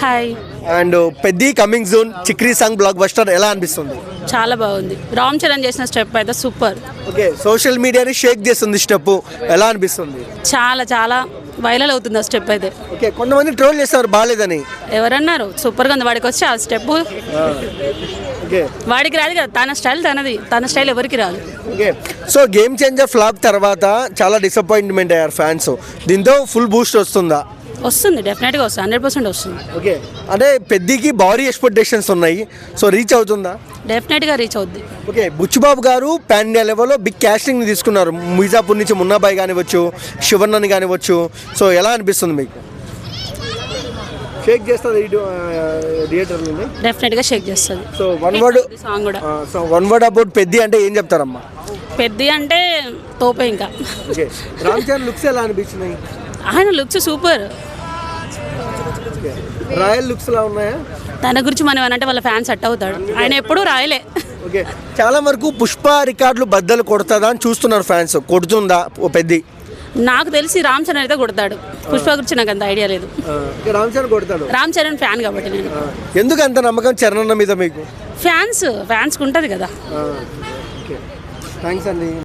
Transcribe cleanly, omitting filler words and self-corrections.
Hi and Peddi coming June Chikiri song block buster ఎలా అనిపిస్తుంది? చాలా బాగుంది. రామ్ చరణ్ చేసిన స్టెప్ అయితే సూపర్. ఓకే, సోషల్ మీడియాని షేక్ చేస్తుంది స్టెప్, ఎలా అనిపిస్తుంది? చాలా చాలా వైరల్ అవుతుంది ఆ స్టెప్ అయితే. ఓకే, కొంతమంది ట్రోల్ చేస్తారు బాగాలేదని. ఎవరన్నారు? సూపర్గా ఉంది. వాడికి వచ్చి ఆ స్టెప్ ఓకే వాడికి రాదు కదా, తన స్టైల్ తనది, తన స్టైల్ ఎవరికి రాదు. Okay, so game changer flop తర్వాత చాలా డిసప్పాయింట్మెంట్ అయ్యారు ఫ్యాన్స్. దీంతో ఫుల్ బూస్ట్ వస్తుందా? వస్తుంది, డెఫినెట్గా వస్తుంది, 100% వస్తుంది. ఓకే, అంటే పెద్దికి భారీ ఎక్స్పెక్టేషన్స్ ఉన్నాయి, సో రీచ్ అవుతుందా? డెఫినెట్గా రీచ్ అవుద్ది. ఓకే, బుచ్చిబాబు గారు పాన్ ఇండియా లెవెల్లో బిగ్ క్యాస్టింగ్ తీసుకున్నారు. మిర్జాపూర్ నుంచి మున్నాబాయ్ కానివ్వచ్చు, శివన్నని కానివ్వచ్చు, సో ఎలా అనిపిస్తుంది మీకు? షేక్ చేస్తుంది థియేటర్ని? డెఫినెట్గా షేక్ చేస్తుంది. సో సాంగ్ కూడా. వన్ వర్డ్ అబౌట్ పెద్ది అంటే ఏం చెప్తారమ్మా? పెద్ది అంటే తోపే ఇంకా. ఓకే, రామ్ చరణ్ లుక్స్ ఎలా అనిపించినాయి? ఆయన లుక్స్ సూపర్. రాయల్ లుక్స్ ఎలా ఉన్నాయా? తన గురించి మనం ఏమంటే వాళ్ళ ఫ్యాన్స్ సెట్ అవుతాడు. ఆయన ఎప్పుడూ రాయలే. ఓకే, చాలా వరకు పుష్ప రికార్డులు బద్దలు కొడుతుందా అని చూస్తున్నారు ఫ్యాన్స్. కొడుతుందా ఓ పెద్ది? నాకు తెలిసి రామ్ చరణ్ అయితే కొడతాడు. పుష్ప గురించి నాకు అంత ఐడియా లేదు. రామ్ చరణ్ కొడతాడు. రామ్ చరణ్ ఫ్యాన్ కాబట్టి నేను. ఎందుకు అంత నమ్మకం చరణ్ మీద మీకు? ఫ్యాన్స్కి ఉంటుంది కదా. ఓకే, థ్యాంక్స్ అండి.